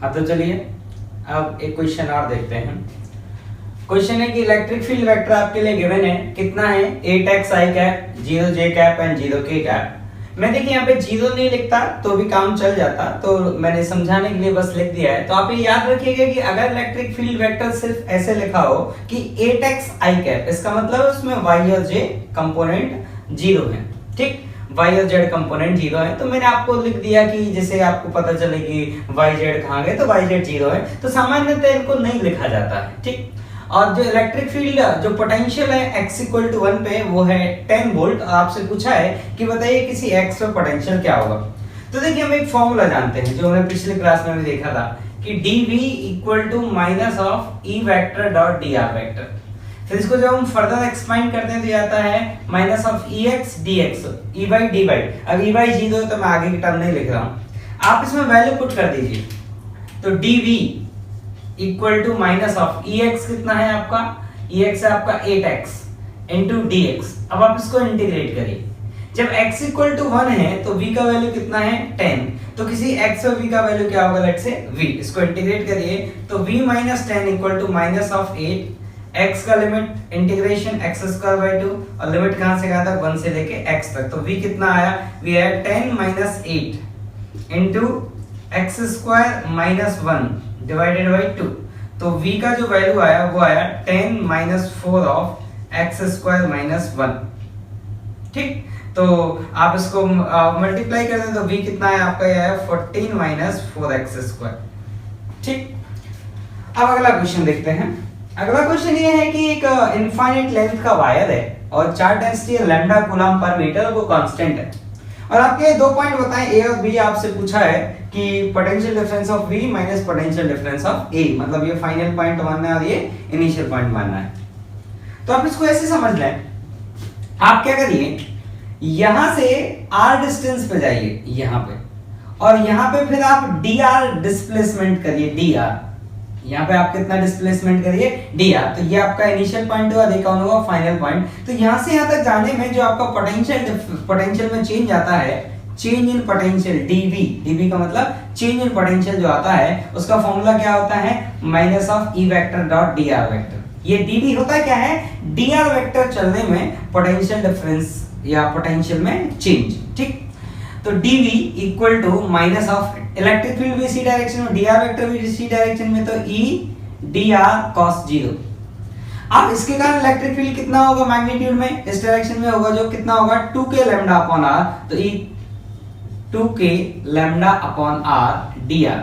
हाँ तो चलिए अब एक क्वेश्चन और देखते हैं। क्वेश्चन है कि इलेक्ट्रिक फील्ड वेक्टर आपके लिए गिवन है, कितना है 8x i cap 0j cap and 0k cap. मैं देखिए यहाँ पे 0 नहीं लिखता तो भी काम चल जाता, तो मैंने समझाने के लिए बस लिख दिया है। तो आप ये याद रखिएगा कि अगर इलेक्ट्रिक फील्ड वेक्टर सिर्फ ऐसे लिखा हो कि 8x i कैप, इसका मतलब उसमें y और j कंपोनेंट 0 है, ठीक, y और z कंपोनेंट 0 है। तो मैंने आपको लिख दिया कि जैसे आपको पता चले कि y z कहाँ गए, तो y z 0 है, तो सामान्यतः इनको नहीं लिखा जाता है, ठीक। और जो इलेक्ट्रिक फील्ड जो पोटेंशियल है x = 1 पे वो है 10 वोल्ट। आपसे पूछा है कि बताइए किसी x पे पोटेंशियल क्या होगा। तो देखिए हम एक फॉर्मूला जानते हैं जो हमने पिछले क्लास में भी देखा था कि dv - E vector dot dr vector. फिर इसको जब हम फर्दर एक्सपांड करते हैं तो आता है -ex dx e/dy। अब e/0 है तो मैं आगे की टर्म नहीं लिख रहा हूं, आप इसमें वैल्यू पुट कर दीजिए। तो dv - ex कितना है आपका, ex है आपका 8x into dx। अब आप इसको इंटीग्रेट करिए। जब x = 1 है तो v का वैल्यू कितना है 10, तो किसी x और v का वैल्यू क्या होगा, लेट्स से v। इसको इंटीग्रेट करिए तो v - 10 = -8, x का लिमिट इंटीग्रेशन x²/2 और लिमिट कहां से कहां तक 1 से लेके x तक। तो v कितना आया, v आया 10 - 8 into x² - 1 / 2। तो v का जो वैल्यू आया वो आया 10 - 4 of x² - 1, ठीक। तो आप इसको मल्टीप्लाई कर दें तो v कितना है आपका, ये आया 14 - 4x², ठीक। अब अगला क्वेश्चन देखते हैं। अगला क्वेश्चन ये है कि एक इनफाइनाइट लेंथ का वायर है और चार्ज डेंसिटी है लैम्डा कूलम पर मीटर, वो कांस्टेंट है। और आपके दो पॉइंट बताएं a और b। आपसे पूछा है कि potential difference of v minus potential difference of a, मतलब ये फाइनल पॉइंट मानना है और ये इनिशियल पॉइंट मानना है। तो आप इसको ऐसे समझ लें, आप क्या करिए, यहां से r डिस्टेंस पे जाइए यहां पे, और यहां पे फिर आप dr डिस्प्लेसमेंट करिए, dr यहाँ पे आप कितना डिस्प्लेसमेंट करिए dr। तो ये आपका इनिशियल पॉइंट हुआ, देखा होगा फाइनल पॉइंट। तो यहाँ से यहाँ तक जाने में जो आपका पोटेंशियल में चेंज आता है, चेंज इन पोटेंशियल dv का मतलब चेंज इन पोटेंशियल जो आता है उसका फॉर्मूला क्या होता है, -E vector dot dr vector. ये dv होता है क्या है, dr वेक्टर चलने में पोटेंशियल डिफरेंस या पोटेंशियल में चेंज, ठीक। तो dv - इलेक्ट्रिक फील्ड भी इसी डायरेक्शन में, dr वेक्टर भी इसी डायरेक्शन में, तो e dr cos 0। अब इसके कारण इलेक्ट्रिक फील्ड कितना होगा मैग्नीट्यूड में, इस डायरेक्शन में होगा, जो कितना होगा 2k लैम्डा अपॉन r। तो e 2k lambda upon r dr।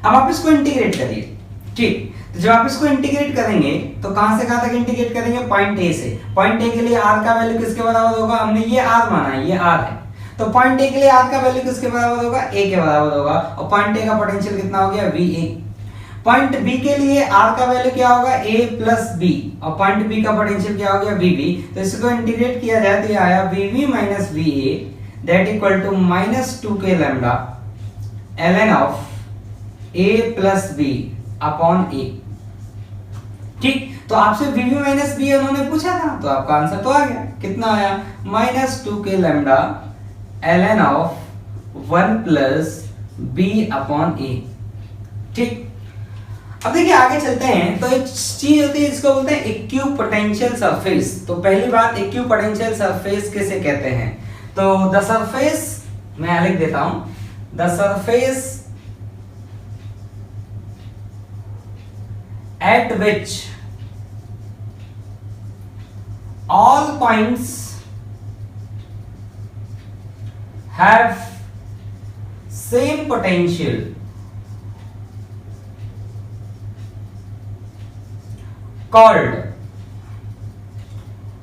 अब आप इसको इंटीग्रेट करिए, ठीक। तो जब आप इसको इंटीग्रेट करेंगे तो कहां से कहां तक इंटीग्रेट करेंगे, पॉइंट a से। पॉइंट a के लिए r का वैल्यू किसके बराबर होगा, हमने ये r माना है, ये r है, तो पॉइंट a के लिए r का वैल्यू किसके बराबर होगा, a के बराबर होगा। और पॉइंट a का पोटेंशियल कितना हो गया, va। पॉइंट b के लिए r का वैल्यू क्या होगा, a + b, और पॉइंट b का पोटेंशियल क्या हो गया, vb। तो इसको इंटीग्रेट किया जाए तो ये आया vb - va that equal to -2k lambda ln of a + b upon a, ठीक। तो आपसे vb - b उन्होंने पूछा था, तो आपका आंसर तो आ गया, कितना आया -2k lambda ln of 1 + b upon a, ठीक। अब देखिए आगे चलते हैं। तो एक चीज होती है जिसको बोलते हैं इक्विपोटेंशियल सरफेस। तो पहली बात, इक्विपोटेंशियल सरफेस किसे कहते हैं, तो द सरफेस, मैं लिख देता हूं, the surface at which all points have same potential called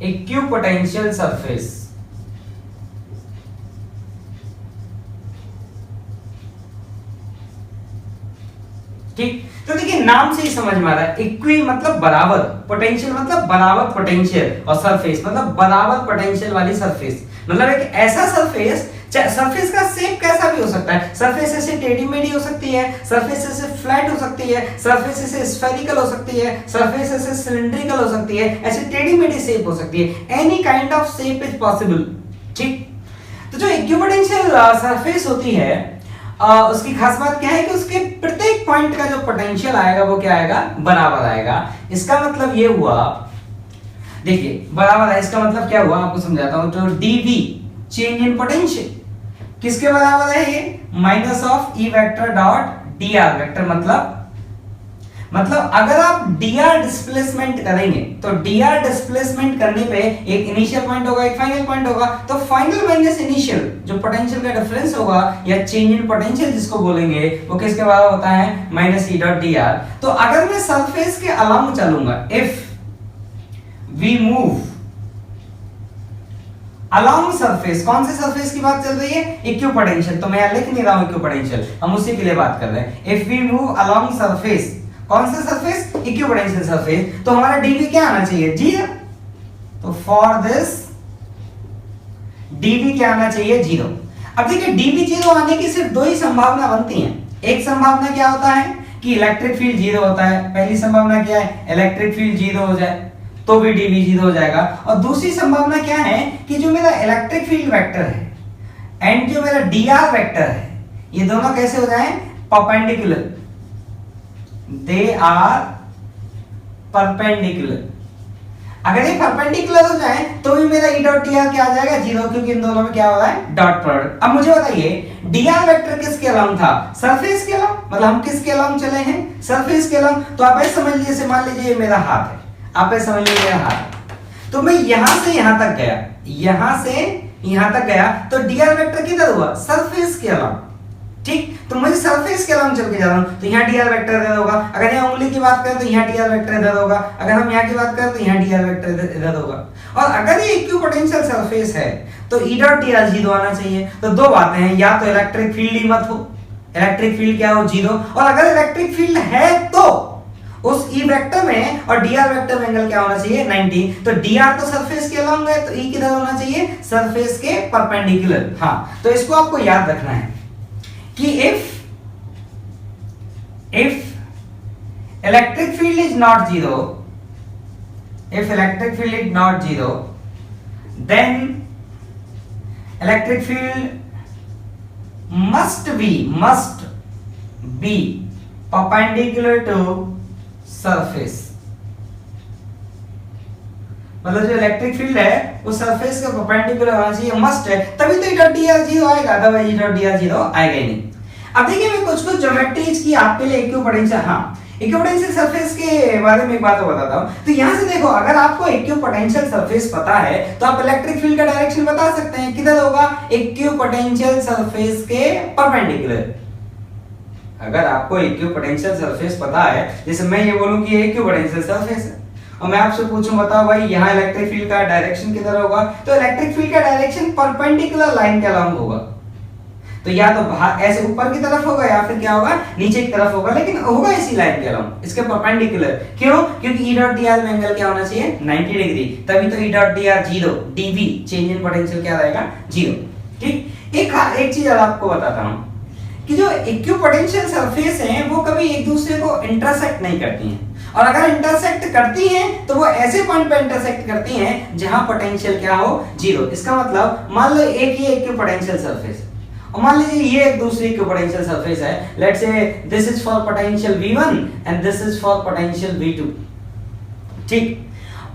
equipotential surface। ठीक। तो देखिए नाम से ही समझ में आ रहा है, इक्वी मतलब बराबर, पोटेंशियल मतलब बराबर पोटेंशियल, और सरफेस मतलब बराबर पोटेंशियल वाली सरफेस। मतलब एक ऐसा सरफेस, सरफेस का शेप कैसा भी हो सकता है, सरफेस ऐसे टेढ़ी मेढ़ी हो सकती है, सरफेस ऐसे फ्लैट हो सकती है, सरफेस ऐसे स्फेरिकल हो सकती है, सरफेस ऐसे सिलिंड्रिकल हो सकती है, ऐसे टेढ़ी मेढ़ी शेप हो सकती है, any kind of shape is possible, ठीक। तो जो इक्विपोटेंशियल सरफेस होती है उसकी खास बात क्या है कि उसके प्रत्येक पॉइंट का जो पोटेंशियल आएगा वो क्या आएगा, बराबर आएगा। इसका मतलब ये हुआ, देखिए बराबर है, इसका मतलब क्या हुआ आपको समझाता हूं। तो dv चेंज इन पोटेंशियल किसके बराबर है, ये minus of E vector dot dr vector. मतलब अगर आप dr डिस्प्लेसमेंट करेंगे तो dr डिस्प्लेसमेंट करने पे एक इनिशियल पॉइंट होगा, एक फाइनल पॉइंट होगा, तो फाइनल माइनस इनिशियल जो पोटेंशियल का डिफरेंस होगा या चेंज इन पोटेंशियल जिसको बोलेंगे वो किसके बराबर होता है, माइनस ई डॉट dr। तो अगर मैं सरफेस के अलोंग चलूंगा, if we move along surface, कौन से सरफेस की बात चल रही है, इक्विपोटेंशियल, तो मैं यहां लिख नहीं रहा हूं इक्विपोटेंशियल, हम उसी के लिए बात कर रहे हैं। If we move along surface, कौन सा सरफेस, इक्विपोटेंशियल सरफेस, तो हमारा dv क्या आना चाहिए, 0। तो फॉर दिस dv क्या आना चाहिए, 0। अब देखिए dv 0 आने की सिर्फ दो ही संभावना बनती हैं। एक संभावना क्या होता है कि इलेक्ट्रिक फील्ड 0 होता है, पहली संभावना क्या है, इलेक्ट्रिक फील्ड 0 हो जाए तो भी dv 0 हो जाएगा। और दूसरी संभावना क्या है कि जो मेरा इलेक्ट्रिक फील्ड वेक्टर है एंड जो मेरा dr वेक्टर है, ये दोनों कैसे हो जाए, परपेंडिकुलर, दे आर परपेंडिकुलर। अगर ये परपेंडिकुलर हो जाए तो भी मेरा ई डॉट dr क्या आ जाएगा, 0, क्योंकि इन दोनों में क्या हो रहा है, डॉट प्रोडक्ट। अब मुझे बताइए dr वेक्टर किसके अलोंग था, सरफेस के अलोंग, मतलब हम किसके अलोंग चले हैं, सरफेस के अलोंग। तो आप ऐसे समझ लीजिए, मान लीजिए ये मेरा हाथ है, आप ऐसे समझ लीजिए मेरा हाथ, तो मैं यहां से यहां तक गया, यहां से यहां तक गया, तो dr वेक्टर किधर हुआ, सरफेस के अलोंग, ठीक। तो मुझे सरफेस के अलोंग चल के जा रहा हूं, तो यहाँ dr वेक्टर इधर होगा। अगर यहाँ उंगली की बात करें तो यहाँ dr वेक्टर इधर होगा, अगर हम यहाँ की बात करें तो यहाँ dr वेक्टर इधर होगा। और अगर ये इक्विपोटेंशियल सरफेस है तो ई डॉट dr 0 आना चाहिए। तो दो बातें हैं, या तो इलेक्ट्रिक फील्ड ही मत हो, इलेक्ट्रिक फील्ड क्या हो, 0, और अगर इलेक्ट्रिक फील्ड है तो उस ई वेक्टर में और dr वेक्टर में एंगल क्या होना चाहिए, 90। तो dr तो सरफेस के अलोंग है, तो ई किधर होना चाहिए, सरफेस के परपेंडिकुलर। हाँ, तो इसको आपको याद रखना है कि if electric field is not 0, if electric field is not 0, then electric field must be perpendicular to surface। मतलब जो इलेक्ट्रिक फील्ड है वो सरफेस के परपेंडिकुलर होना चाहिए, मस्ट है, तभी तो ई डॉट dr 0 आएगा, अदरवाइज ई डॉट dr 0 आएगा ही नहीं। अब देखिए मैं कुछ ज्योमेट्रीज की आपके लिए इक्विपोटेंशियल, इक्विपोटेंशियल सरफेस के बारे में एक बात बताता हूं। तो यहां से देखो, अगर आपको इक्विपोटेंशियल सरफेस पता है तो आप इलेक्ट्रिक फील्ड का डायरेक्शन बता सकते हैं, किधर होगा, इक्विपोटेंशियल सरफेस के परपेंडिकुलर। अगर आपको इक्विपोटेंशियल सरफेस पता है, जैसे मैं ये बोलूं कि ये इक्विपोटेंशियल सरफेस है और मैं आपसे पूछूं बताओ भाई यहाँ इलेक्ट्रिक फील्ड का डायरेक्शन किधर होगा, तो इलेक्ट्रिक फील्ड का डायरेक्शन परपेंडिकुलर लाइन के अलोंग होगा। तो या तो ऐसे ऊपर की तरफ होगा या फिर क्या होगा, नीचे की तरफ होगा, लेकिन होगा इसी लाइन के अलोंग, इसके परपेंडिकुलर। क्यों, क्योंकि ई डॉट dr में एंगल क्या होना चाहिए, 90 डिग्री, तभी तो E dot dr 0, dv change in potential क्या रहेगा, 0। ठीक, एक चीज और आपको बताता हूं कि जो इक्विपोटेंशियल सरफेस हैं वो कभी एक दूसरे को इंटरसेक्ट नहीं करती हैं, और अगर इंटरसेक्ट करती हैं तो वो ऐसे पॉइंट पे इंटरसेक्ट करती हैं जहां पोटेंशियल क्या हो, 0। इसका मतलब मान लो एक ये इक्विपोटेंशियल सरफेस है और मान लीजिए ये एक दूसरी इक्विपोटेंशियल सरफेस है, let's say this is for potential v1 and this is for potential v2। ठीक,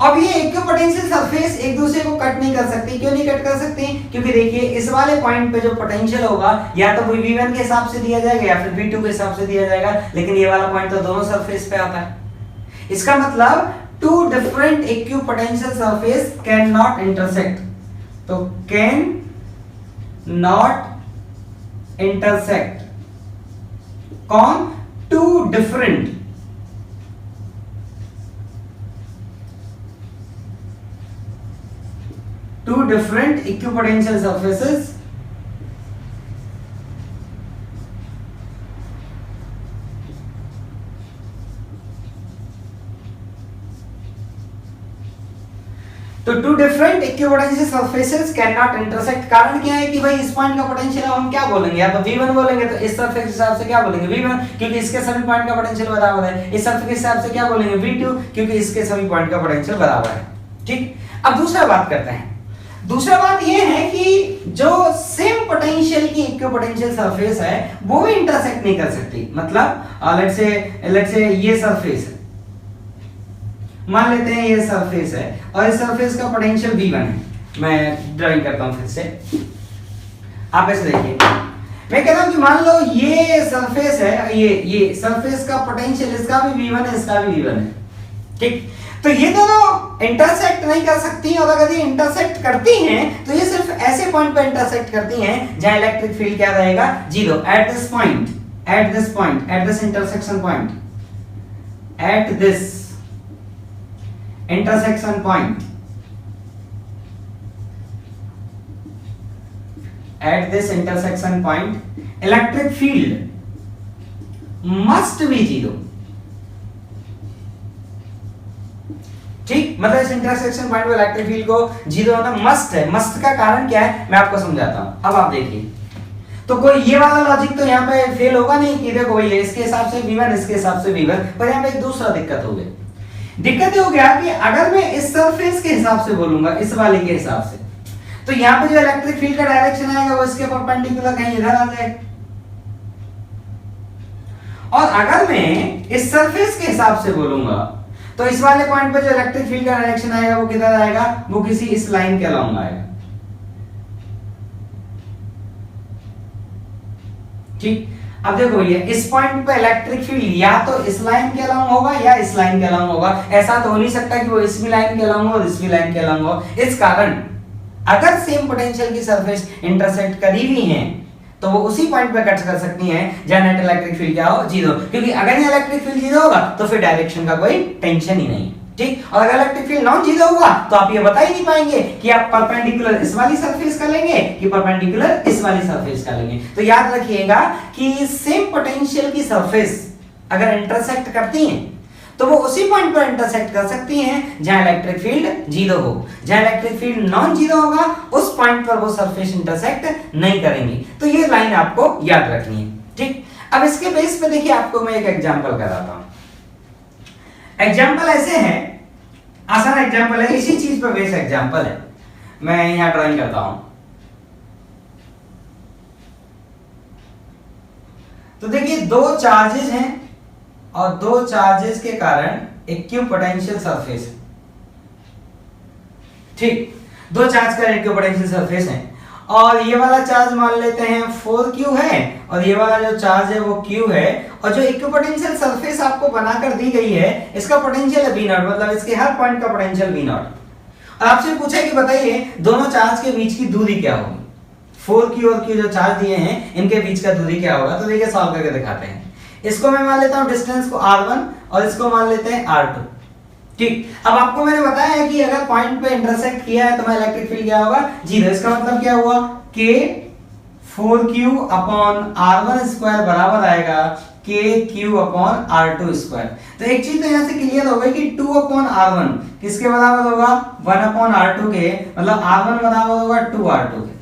अब ये इक्विपोटेंशियल सरफेस एक दूसरे को कट नहीं कर सकती। क्यों नहीं कट कर सकती, क्योंकि देखिए इस वाले पॉइंट पे जो पोटेंशियल होगा या तो वो v1 के हिसाब से दिया जाएगा या फिर v2 के हिसाब से दिया जाएगा, लेकिन ये वाला पॉइंट तो दोनों सरफेस पे आता है। इसका मतलब two different equipotential surface can not intersect, तो कैन नॉट इंटरसेक्ट, कौन, टू डिफरेंट equipotential surfaces तो two different equipotential surfaces can not intersect. कारण क्या है कि भाई इस पॉइंट का पोटेंशियल हम क्या बोलेंगे, या तो v1 बोलेंगे तो इस सरफेस के हिसाब से क्या बोलेंगे v1, क्योंकि इसके सभी पॉइंट का पोटेंशियल बराबर है। इस सरफेस के हिसाब से क्या बोलेंगे v2, क्योंकि इसके सभी पॉइंट का पोटेंशियल बराबर है। ठीक, अब दूसरा बात करते हैं। दूसरा बात ये है कि जो सेम पोटेंशियल की इक्विपोटेंशियल सरफेस है वो भी इंटरसेक्ट नहीं कर सकती। मतलब लेट्स से ये सरफेस है, मान लेते हैं ये सरफेस है और इस सरफेस का पोटेंशियल V1 है। मैं ड्राइंग करता हूं फिर से, आप ऐसे देखिए, मैं कहता हूं कि मान लो ये सरफेस है, ये सरफेस का पोटेंशियल इसका भी V1 है, इसका भी V1 है, ठीक। तो ये दोनों इंटरसेक्ट नहीं कर सकती, और अगर ये इंटरसेक्ट करती हैं तो ये सिर्फ ऐसे पॉइंट पे इंटरसेक्ट करती हैं जहां इलेक्ट्रिक फील्ड क्या रहेगा, 0, at this point, at this intersection point, at this intersection point, at this intersection point electric field must be 0, ठीक। मतलब इस इंटरसेक्शन पॉइंट पे इलेक्ट्रिक फील्ड को 0 होना मस्ट है। मस्ट का कारण क्या है मैं आपको समझाता हूं। अब आप देखिए, तो कोई ये वाला लॉजिक तो यहाँ पे फेल होगा नहीं कि देखो ये इसके हिसाब से V1, इसके हिसाब से V1, पर यहाँ पे एक दूसरा दिक्कत हो गई। दिक्कत ये हो गया कि अगर मैं इस सरफेस के हिसाब से बोलूंगा, इस वाले के हिसाब से, तो यहाँ पे जो इलेक्ट्रिक फील्ड का डायरेक्शन आएगा वो इसके परपेंडिकुलर कहीं इधर आ जाएगा, और अगर मैं इस सरफेस के हिसाब से बोलूंगा तो इस वाले पॉइंट पे जो इलेक्ट्रिक फील्ड का डायरेक्शन आएगा वो किधर आएगा, वो किसी इस लाइन के अलोंग आएगा, ठीक। अब देखो ये इस पॉइंट पे इलेक्ट्रिक फील्ड या तो इस लाइन के अलोंग होगा या इस लाइन के अलोंग होगा। ऐसा तो हो नहीं सकता कि वो इस भी लाइन के अलोंग हो और इस भी लाइन के अलोंग हो। इस कारण अगर सेम पोटेंशियल की सरफेस इंटरसेक्ट करी हुई है तो वो उसी पॉइंट पे कट कर सकती हैं जहां नेट इलेक्ट्रिक फील्ड क्या हो, 0, क्योंकि अगर ये इलेक्ट्रिक फील्ड 0 होगा तो फिर डायरेक्शन का कोई टेंशन ही नहीं, ठीक। और अगर इलेक्ट्रिक फील्ड नॉन 0 होगा तो आप ये बता ही नहीं पाएंगे कि आप परपेंडिकुलर इस वाली सरफेस का लेंगे कि परपेंडिकुलर इस वाली सरफेस का लेंगे। तो याद रखिएगा कि सेम पोटेंशियल की सरफेस अगर इंटरसेक्ट करती हैं तो वो उसी पॉइंट पर इंटरसेक्ट कर सकती हैं जहां इलेक्ट्रिक फील्ड 0 हो। जहां इलेक्ट्रिक फील्ड नॉन 0 होगा उस पॉइंट पर वो सरफेस इंटरसेक्ट नहीं करेंगी। तो ये लाइन आपको याद रखनी है, ठीक। अब इसके बेस पे देखिए आपको मैं एक एग्जांपल कराता हूं। एग्जांपल ऐसे है, आसान एग्जांपल है, इसी चीज पर बेस एग्जांपल है। मैं यहां ड्राइंग करता हूं, तो देखिए दो चार्जेस हैं और दो चार्जेस के कारण इक्विपोटेंशियल सरफेस है, ठीक। दो चार्ज का इक्विपोटेंशियल सरफेस है और ये वाला चार्ज मान लेते हैं 4q है और ये वाला जो चार्ज है वो q है, और जो इक्विपोटेंशियल सरफेस आपको बनाकर दी गई है इसका पोटेंशियल है v0, मतलब इसके हर पॉइंट का पोटेंशियल v0। और आपसे पूछा कि बताइए दोनों चार्ज के बीच की दूरी क्या होगी, 4q और q जो चार्ज दिए हैं इनके बीच का दूरी क्या होगा। तो देखिए सॉल्व करके दिखाते हैं। इसको मैं मान लेता हूं डिस्टेंस को r1 और इसको मान लेते हैं r2, ठीक। अब आपको मैंने बताया है कि अगर पॉइंट पे इंटरसेक्ट किया है तो मैं इलेक्ट्रिक फील्ड क्या होगा, 0। इसका मतलब क्या हुआ k 4q upon r1 square बराबर आएगा kq अपॉन r2 स्क्वायर। तो एक चीज तो यहां से क्लियर हो गई कि 2 अपॉन r1 किसके बराबर होगा, 1 अपॉन r2 के, मतलब r1 बराबर होगा 2r2 के।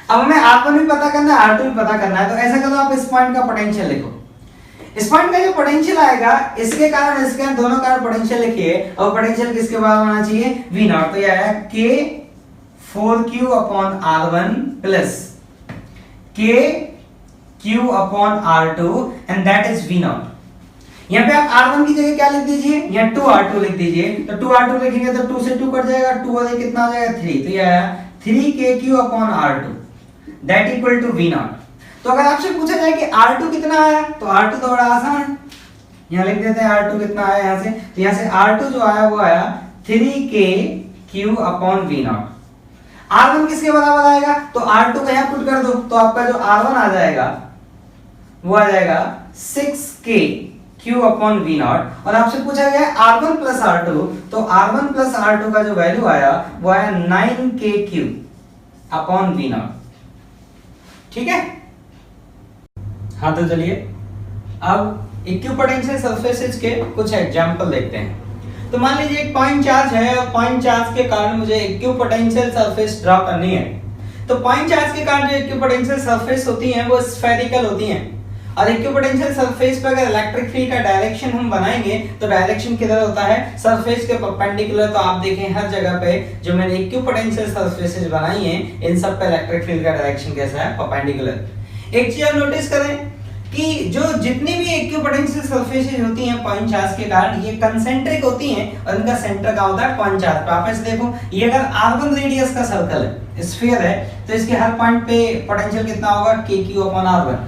अब हमें r1 भी पता करना है, r2 भी पता करना है, तो ऐसा करो आप इस पॉइंट का पोटेंशियल लिखो। इस पॉइंट का जो पोटेंशियल आएगा इसके कारण इसके दोनों कारण पोटेंशियल लिखिए, और पोटेंशियल किसके बराबर होना चाहिए, v0। तो ये आया k 4q upon r1 plus k q upon r2 and that is v0। यहाँ पे आप r1 की जगह क्या लिख दीजिए, यहाँ 2r2 लिख दीजिए। तो 2r2 लिखेंगे तो 2 से 2 कट जाएगा, 2 और ये कितना आ जाएगा 3। तो ये आया 3kq upon r2 that equal to v0। तो अगर आपसे पूछा जाए कि R2 कितना आया तो R2 तो बड़ा आसान है, यहाँ लिख देते हैं R2 कितना आया यहाँ से। तो यहाँ से R2 जो आया वो आया 3kq अपॉन v0। R1 किसके बराबर आएगा, तो R2 को यहाँ पुट कर दो तो आपका जो R1 आ जाएगा वो आ जाएगा 6kq अपॉन v0। और आपसे पूछा गया R1 प्लस R2, तो R1 प्लस R2 का जो वैल्यू आया वो आया 9kq अपॉन v0, ठीक है। हाँ तो चलिए अब इक्विपोटेंशियल सरफेसेस के कुछ एग्जांपल देखते हैं। तो मान लीजिए एक पॉइंट चार्ज है और पॉइंट चार्ज के कारण मुझे इक्विपोटेंशियल सरफेस ड्रॉ करनी है। तो पॉइंट चार्ज के कारण जो इक्विपोटेंशियल सरफेस होती हैं वो स्फेरिकल होती हैं और इक्विपोटेंशियल सरफेस पे अगर इलेक्ट्रिक फील्ड का डायरेक्शन हम बनाएंगे तो डायरेक्शन किधर होता है, सरफेस के परपेंडिकुलर। तो आप देखें हर जगह पे जो मैंने इक्विपोटेंशियल सरफेसेस बनाई हैं इन सब पे इलेक्ट्रिक फील्ड का डायरेक्शन कैसा है, परपेंडिकुलर। एक चीज आप नोटिस करें कि जो जितनी भी इक्विपोटेंशियल सरफेसेस होती हैं पॉइंट चार्ज के कारण ये कंसेंट्रिक होती हैं और इनका सेंटर कहां होता है, पॉइंट चार्ज पे। आप ऐसे देखो, ये अगर r1 रेडियस का सर्कल है, स्फीयर है, तो इसके हर पॉइंट पे पोटेंशियल कितना होगा, kq/r1।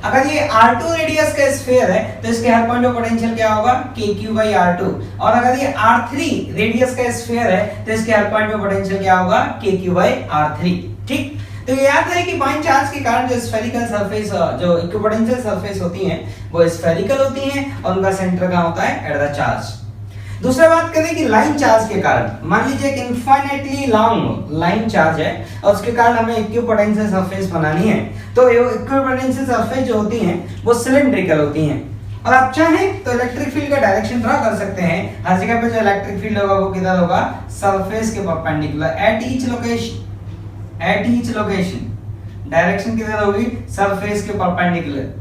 अगर ये r2 रेडियस का स्फीयर है तो इसके हर पॉइंट पे पोटेंशियल क्या होगा, kq/r2। और अगर ये r3 रेडियस का स्फीयर है तो इसके हर पॉइंट पे पोटेंशियल क्या होगा, kq/r3। ठीक, तो ये याद है कि पॉइंट चार्ज के कारण जो स्फेरिकल सरफेस, जो इक्विपोटेंशियल सरफेस होती हैं वो स्फेरिकल होती हैं और उनका सेंटर कहां होता है, एट द चार्ज। दूसरा बात करें कि लाइन चार्ज के कारण, मान लीजिए एक इनफाइनाइटली लॉन्ग लाइन चार्ज है और उसके कारण हमें इक्विपोटेंशियल सरफेस बनानी है, तो ये इक्विपोटेंशियल सरफेस जो होती हैं वो सिलिंड्रिकल होती हैं। और आप चाहें तो इलेक्ट्रिक फील्ड का डायरेक्शन ड्रॉ कर सकते हैं। हर जगह पे जो इलेक्ट्रिक फील्ड होगा वो किधर होगा, सरफेस के perpendicular, at each location direction किधर होगी, सरफेस के परपेंडिकुलर।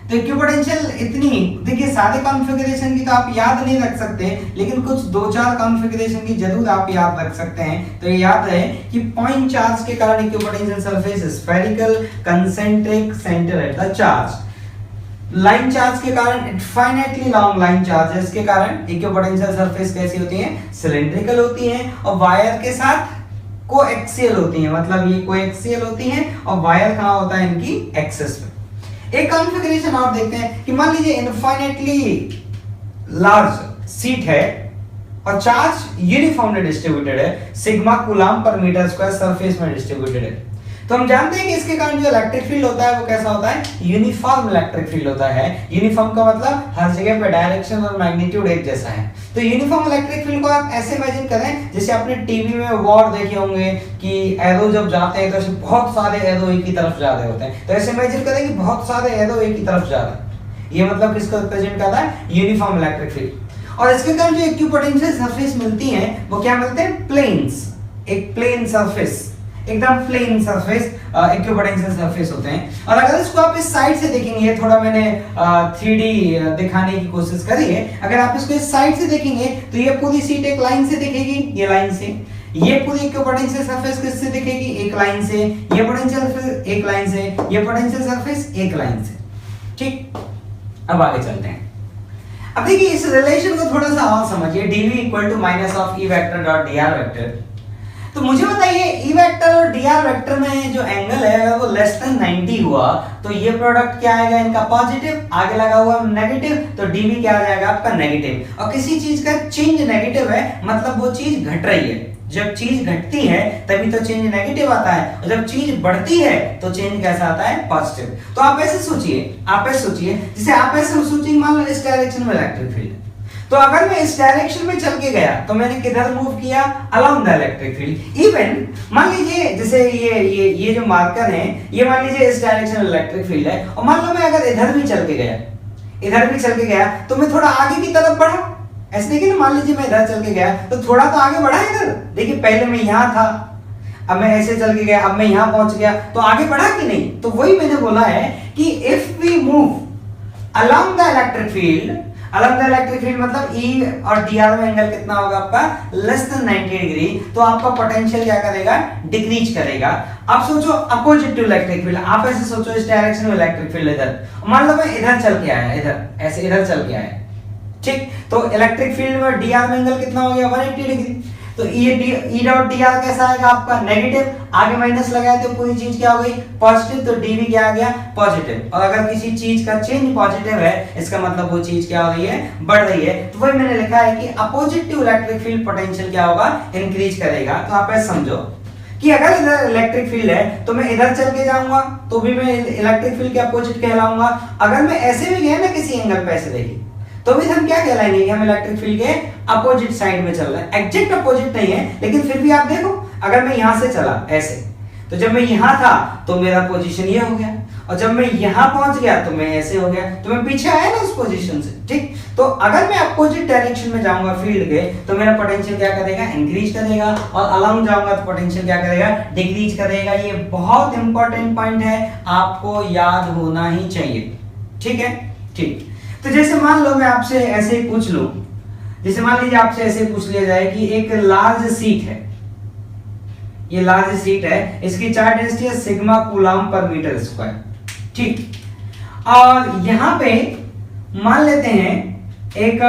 तो इक्विपोटेंशियल इतनी, देखिए सारे कॉन्फ़िगरेशन की तो आप याद नहीं रख सकते, लेकिन कुछ दो चार कॉन्फ़िगरेशन की जरूर आप याद रख सकते हैं। तो ये याद है कि पॉइंट चार्ज के कारण equipotential surface spherical, concentric, centre at the charge. Line charge के कारण इनफाइनाइटली लॉन्ग लाइन चार्ज है, इसके कारण इक्विपोटेंशियल सरफेस कैसी होती है, सिलिंड्रिकल होती है और वायर के साथ कोएक्सियल होती है। मतलब ये कोएक्सियल होती है और वायर कहां होता है, इनकी एक्सिस पे। एक कॉन्फ़िगरेशन आप देखते हैं कि मान लीजिए इनफाइनाइटली लार्ज सीट है और चार्ज यूनिफॉर्मली डिस्ट्रीब्यूटेड है, सिग्मा कूलम्ब पर मीटर स्क्वायर सरफेस में डिस्ट्रीब्यूटेड है। तो हम जानते हैं कि इसके कारण जो इलेक्ट्रिक फील्ड होता है वो कैसा होता है, यूनिफॉर्म इलेक्ट्रिक फील्ड होता है। यूनिफॉर्म का मतलब हर जगह पे डायरेक्शन और मैग्नीट्यूड एक जैसा है। तो यूनिफॉर्म इलेक्ट्रिक फील्ड को आप ऐसे इमेजिन करें जैसे आपने टीवी में वॉर देखे होंगे कि एरो जब जाते हैं तो ऐसे बहुत सारे एरो एक ही तरफ जा रहे होते हैं। तो ऐसे इमेजिन करें कि बहुत सारे एरो एक ही तरफ जा रहे हैं। ये मतलब किसको रिप्रेजेंट करता है, यूनिफॉर्म इलेक्ट्रिक फील्ड। और इसके कारण जो इक्विपोटेंशियल सरफेस मिलती है वो क्या मिलते हैं, प्लेन्स। एक प्लेन सरफेस, एकदम प्लेन सरफेस इक्विपोटेंशियल सरफेस होते हैं। और अगर इसको आप इस साइड से देखेंगे, थोड़ा मैंने 3D दिखाने की कोशिश करी है, अगर आप इसको इस साइड से देखेंगे तो ये पूरी सीट एक लाइन से दिखेगी, ये लाइन से। ये पूरी इक्विपोटेंशियल सरफेस किससे दिखेगी, एक लाइन से। ये पोटेंशियल सरफेस एक लाइन से, ये पोटेंशियल सरफेस एक लाइन से। ठीक, अब आगे चलते हैं। अब देखिए इस रिलेशन को थोड़ा सा और समझिए, dv equal to minus of E vector dot dr vector. तो मुझे बताइए ई वेक्टर और dr वेक्टर में जो एंगल है अगर वो लेस देन 90 हुआ तो ये प्रोडक्ट क्या आएगा, इनका पॉजिटिव, आगे लगा हुआ नेगेटिव, तो dv क्या आ जाएगा आपका नेगेटिव। और किसी चीज का चेंज नेगेटिव है मतलब वो चीज घट रही है। जब चीज घटती है तभी तो चेंज नेगेटिव आता है, और जब चीज बढ़ती है तो चेंज कैसा आता है, पॉजिटिव। तो आप ऐसे सोचिए, जैसे आप ऐसे सोचिए, मान लो इस डायरेक्शन में इलेक्ट्रिक फील्ड, तो अगर मैं इस डायरेक्शन में चल के गया तो मैंने किधर मूव किया, along the electric field. Even मान लीजिए जैसे ये जो मार्कर है, ये मान लीजिए इस डायरेक्शन में इलेक्ट्रिक फील्ड है, और मान लो मैं अगर इधर भी चल के गया तो मैं थोड़ा आगे की तरफ बढ़ा। ऐसे देखिए ना, मान लीजिए मैं इधर चल के गया तो थोड़ा तो आगे बढ़ा इधर। देखिए पहले मैं यहाँ था, अब मैं ऐसे चल के गया, अब मैं यहाँ पहुंच गया, तो आगे बढ़ा कि नहीं। तो वही मैंने बोला है कि if we move along the electric field, मतलब E और dr में एंगल कितना होगा आपका, लेस देन 90 डिग्री, तो आपका पोटेंशियल क्या करेगा, डिक्रीज करेगा। अब सोचो अपोजिट टू इलेक्ट्रिक फील्ड, आप ऐसे सोचो इस डायरेक्शन में इलेक्ट्रिक फील्ड इधर, मान लो मैं इधर चल के आया, इधर चल के आया, ठीक, तो इलेक्ट्रिक फील्ड में dr में एंगल कितना हो गया, 180 डिग्री। तो ये E डॉट dr कैसा आएगा आपका, नेगेटिव, आगे माइनस लगाए तो पूरी चीज क्या हो गई, पॉजिटिव, तो dv क्या आ गया, पॉजिटिव। और अगर किसी चीज का चेंज पॉजिटिव है इसका मतलब वो चीज क्या हो रही है, बढ़ रही है। तो वही मैंने लिखा है कि opposite to electric field potential क्या होगा, इंक्रीज करेगा। तो आप ऐसे समझो कि अगर इधर इलेक्ट्रिक फील्ड है तो मैं इधर चल के जाऊंगा तो भी मैं इलेक्ट्रिक फील्ड के अपोजिट कहलाऊंगा। अगर मैं ऐसे भी गया ना किसी एंगल पे ऐसे देखिए तो भी हम क्या कहलाएंगे कि हम इलेक्ट्रिक फील्ड के अपोजिट साइड में चल रहे हैं। एग्जैक्ट अपोजिट नहीं है लेकिन फिर भी आप देखो, अगर मैं यहां से चला ऐसे, तो जब मैं यहां था तो मेरा पोजीशन ये हो गया, और जब मैं यहां पहुंच गया तो मैं ऐसे हो गया, तो मैं पीछे आया ना उस पोजीशन से, ठीक। तो अगर मैं अपोजिट डायरेक्शन में जाऊंगा फील्ड के, तो मेरा पोटेंशियल क्या करेगा, इंक्रीज करेगा, और अलोंग जाऊंगा तो पोटेंशियल क्या करेगा, डिक्रीज करेगा। ये बहुत इंपॉर्टेंट पॉइंट है, आपको याद होना ही चाहिए, ठीक है, ठीक। तो जैसे मान लो मैं आपसे ऐसे ही पूछ लूं, जैसे मान लीजिए आपसे ऐसे पूछ लिया जाए कि एक लार्ज सीट है, ये लार्ज सीट है, इसकी चार्ज डेंसिटी है सिग्मा कूलम्ब पर मीटर स्क्वायर, ठीक। और यहां पे मान लेते हैं एक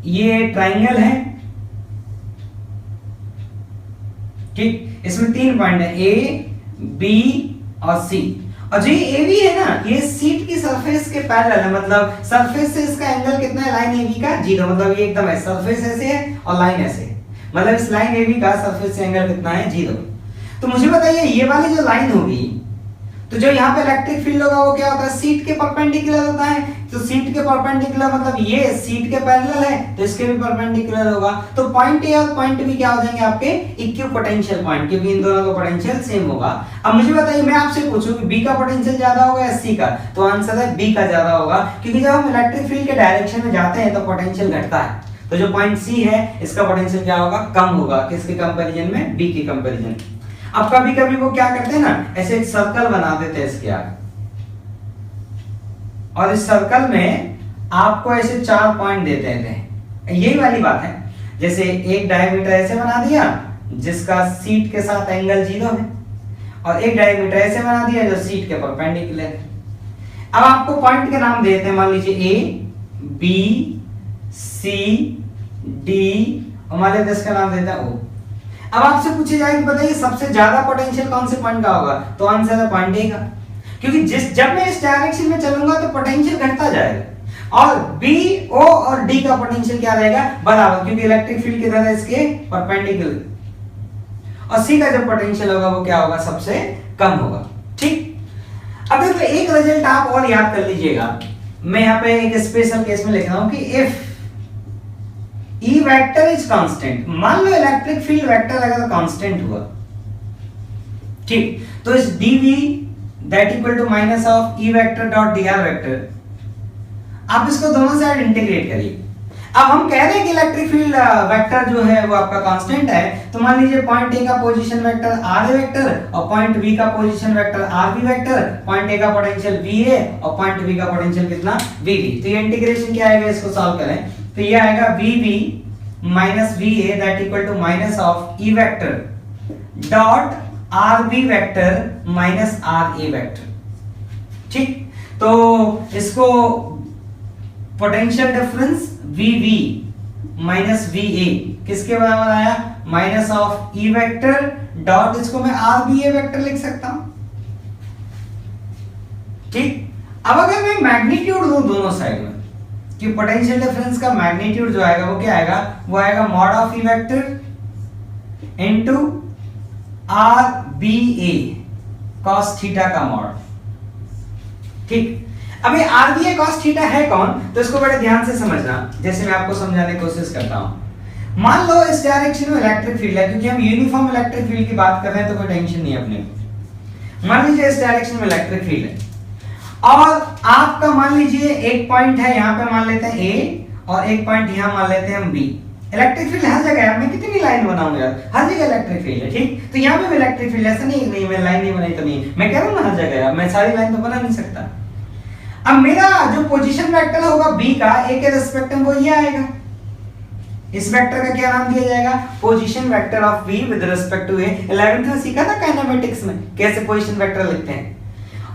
ये ट्राइंगल है, ठीक। इसमें 3 पॉइंट है, ए बी और सी। और जो ये AB है ना, ये सीट की सरफेस के पैरेलल है, मतलब सरफेस से इसका एंगल कितना है, लाइन AB का 0, मतलब ये एकदम है, सरफेस ऐसे है और लाइन ऐसे है, मतलब इस लाइन AB का सरफेस से एंगल कितना है, 0। तो मुझे बताइए ये वाली जो लाइन होगी, तो जो यहाँ पे इलेक्ट्रिक फील्ड होगा वो क्या होता है, सीट के परपेंडिकुलर होता है। तो सीट के परपेंडिकुलर मतलब ये सीट के पैरेलल है, तो इसके भी परपेंडिकुलर होगा। तो पॉइंट ए और पॉइंट बी क्या हो जाएंगे आपके इक्विपोटेंशियल पॉइंट, क्योंकि इन दोनों का पोटेंशियल सेम होगा। अब मुझे बताइए, मैं आपसे पूछूं कि बी का पोटेंशियल ज्यादा होगा या सी का, तो आंसर है बी का ज्यादा होगा, क्योंकि जब हम इलेक्ट्रिक फील्ड के डायरेक्शन में जाते हैं तो पोटेंशियल घटता है। तो जो पॉइंट सी है इसका पोटेंशियल क्या होगा, कम होगा, किसके कंपैरिजन में, बी के कंपैरिजन। अब कभी कभी वो क्या करते हैं ना, ऐसे एक सर्कल बना देते हैं इसके आगे, और इस सर्कल में आपको ऐसे 4 पॉइंट देते हैं, यही वाली बात है। जैसे एक डायमीटर ऐसे बना दिया जिसका सीट के साथ एंगल 0 है, और एक डायमीटर ऐसे बना दिया जो सीट के परपेंडिकुलर है। अब आपको पॉइंट के नाम देते हैं, मान लीजिए ए बी सी डी, और मान लीजिए इसका नाम देते हैं ओ। अब आपसे पूछे जाए कि बताइए सबसे ज्यादा पोटेंशियल कौन से पॉइंट का होगा, तो आंसर है पॉइंट ए का, क्योंकि जब मैं इस डायरेक्शन में चलूंगा तो पोटेंशियल घटता जाएगा, और बी ओ और डी का पोटेंशियल क्या रहेगा, बराबर, क्योंकि इलेक्ट्रिक फील्ड किधर है, इसके परपेंडिकुलर। और सी का जो पोटेंशियल होगा वो क्या होगा, सबसे कम होगा, ठीक। अब देखो एक रिजल्ट आप और याद कर लीजिएगा, मैं यहाँ पे एक स्पेशल केस में लिख रहा हूं कि if E vector is constant, मान लो इलेक्ट्रिक फील्ड वेक्टर अगर कांस्टेंट हुआ, ठीक, तो इस dv that equal to minus of E vector dot dr vector, आप इसको दोनों साइड इंटीग्रेट करिए। अब हम कह रहे हैं कि इलेक्ट्रिक फील्ड वेक्टर जो है वो आपका कांस्टेंट है, तो मान लीजिए पॉइंट ए का पोजीशन वेक्टर r वेक्टर और पॉइंट बी का position vector rb vector, point A का पोटेंशियल va और पॉइंट बी का पोटेंशियल कितना, vb। तो ये इंटीग्रेशन क्या आएगा, इसको सॉल्व करें तो ये आएगा vb minus va that equal to minus of E vector dot rb vector minus ra vector, ठीक। तो इसको potential difference vv minus va किसके बराबर आया, minus of E vector dot, इसको मैं rba वेक्टर लिख सकता हूं, ठीक। अब अगर मैं मैग्नीट्यूड दूं दोनों साइड में, कि पोटेंशियल डिफरेंस का मैग्नीट्यूड जो आएगा वो क्या आएगा, वो आएगा mod of E vector into RBA cos theta का मॉड, ठीक। अब ये RBA cos थीटा है कौन, तो इसको बड़े ध्यान से समझना, जैसे मैं आपको समझाने की कोशिश करता हूं। मान लो इस डायरेक्शन में इलेक्ट्रिक फील्ड है, क्योंकि हम यूनिफॉर्म इलेक्ट्रिक फील्ड की बात कर रहे हैं तो कोई टेंशन नहीं है अपने को। मान लीजिए इस डायरेक्शन में इलेक्ट्रिक फील्ड है, और आपका मान लीजिए एक पॉइंट है यहाँ पे मान लेते हैं A, और एक पॉइंट यहाँ मान लेते हैं हम B। इलेक्ट्रिक फील्ड हर जगह है, मैं कितनी लाइन बनाऊंगा यार, हर जगह इलेक्ट्रिक फील्ड है, ठीक। तो यहाँ पे भी इलेक्ट्रिक फील्ड, ऐसा नहीं मैं लाइन नहीं बनाई तो नहीं, मैं कह रहा हूँ ना हर जगह है, मैं सारी लाइन तो बना नहीं सकता। अब मेरा जो पोजीशन वेक्टर होगा B का, A के रिस्पेक्ट में वो ये आएगा, इस वेक्टर का क्या नाम दिया जाएगा, position vector of B with respect to A। 11th में सीखा था काइनेमेटिक्स में कैसे पोजीशन वेक्टर लिखते हैं।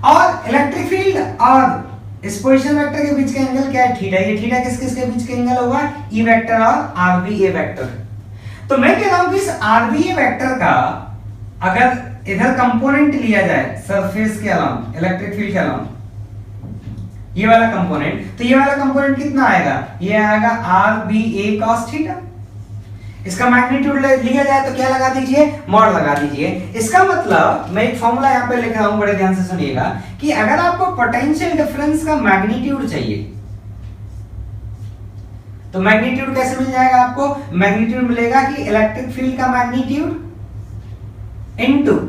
और इलेक्ट्रिक फील्ड और इस पोजीशन वेक्टर के बीच का एंगल क्या है, थीटा। ये थीटा किस किस के बीच का एंगल होगा, E वेक्टर और RBA वेक्टर। तो मैं कह रहा हूं कि इस RBA वेक्टर का अगर इधर कंपोनेंट लिया जाए सरफेस के अलाउंग, इलेक्ट्रिक फील्ड के अलाउंग, ये वाला कंपोनेंट, तो ये वाला कंपोनेंट कितना आएगा, ये आएगा RBA cos थीटा। इसका मैग्नीट्यूड लिया जाए तो क्या लगा दीजिए, मॉड लगा दीजिए। इसका मतलब मैं एक फॉर्मूला यहाँ पे लिख रहा हूं, बड़े ध्यान से सुनिएगा, कि अगर आपको पोटेंशियल डिफरेंस का मैग्नीट्यूड चाहिए तो मैग्नीट्यूड कैसे मिल जाएगा आपको, मैग्नीट्यूड मिलेगा कि इलेक्ट्रिक फील्ड का magnitude into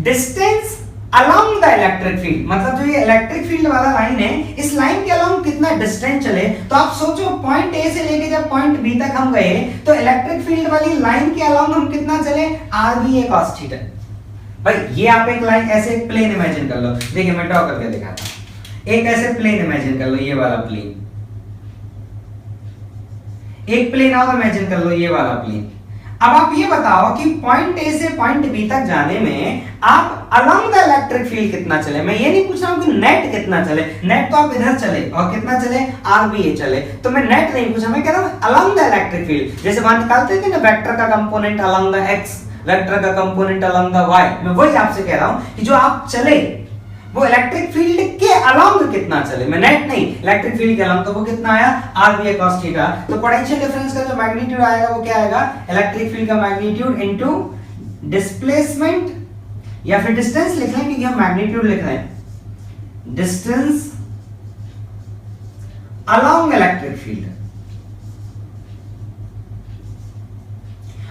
distance along the electric field, मतलब जो ये इलेक्ट्रिक फील्ड वाला लाइन है, इस लाइन के अलोंग कितना डिस्टेंस चले। तो आप सोचो पॉइंट ए से लेके जब पॉइंट बी तक हम गए तो इलेक्ट्रिक फील्ड वाली लाइन के अलोंग हम कितना चले, आर बी ए cos थीटा। भाई ये आप एक लाइन ऐसे एक प्लेन इमेजिन कर लो, देखिए मैं ड्रॉ करके दिखाता हूं। एक ऐसे प्लेन इमेजिन कर लो, ये वाला प्लेन, एक प्लेन और इमेजिन कर लो, ये वाला प्लेन। अब आप ये बताओ कि पॉइंट ए से पॉइंट बी तक जाने में आप अलोंग द इलेक्ट्रिक फील्ड कितना चले। मैं ये नहीं पूछ रहा हूं कि नेट कितना चले, नेट तो आप इधर चले और कितना चले, आर बी ए चले, तो मैं नेट नहीं पूछा, मैं कह रहा हूं अलोंग द इलेक्ट्रिक फील्ड। जैसे वहां निकालते थे ना वेक्टर का component along the x, vector का कंपोनेंट अलोंग द वाई, मैं वही आपसे कह रहा हूं कि जो आप चले वो इलेक्ट्रिक फील्ड के अलोंग कितना चले, मैं नेट नहीं, इलेक्ट्रिक फील्ड के अलोंग, तो वो कितना आया, आर बी ए cos थीटा। तो पोटेंशियल डिफरेंस का जो मैग्नीट्यूड आएगा वो क्या आएगा, इलेक्ट्रिक फील्ड का मैग्नीट्यूड इनटू डिस्प्लेसमेंट, या फिर डिस्टेंस लिख लें क्योंकि हम मैग्नीट्यूड लिख रहे हैं, डिस्टेंस अलोंग इलेक्ट्रिक फील्ड।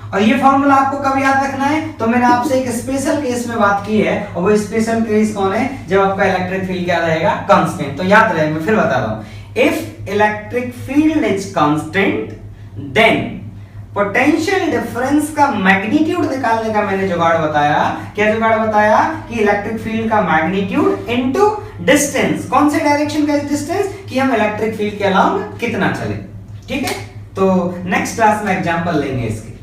और ये फॉर्मूला आपको कब याद रखना है, तो मैंने आपसे एक स्पेशल केस में बात की है, और वो स्पेशल केस कौन है, जब आपका इलेक्ट्रिक फील्ड क्या रहेगा, कांस्टेंट। तो याद रहे, मैं फिर बता रहा हूं, if electric field is constant then potential difference का मैग्नीट्यूड निकालने का मैंने जुगाड़ बताया। क्या जुगाड़ बताया, कि इलेक्ट्रिक फील्ड का मैग्नीट्यूड इनटू डिस्टेंस, कौन से डायरेक्शन का डिस्टेंस, कि हम इलेक्ट्रिक फील्ड के अलोंग कितना चले। ठीक है, तो नेक्स्ट क्लास में एग्जांपल लेंगे इसके।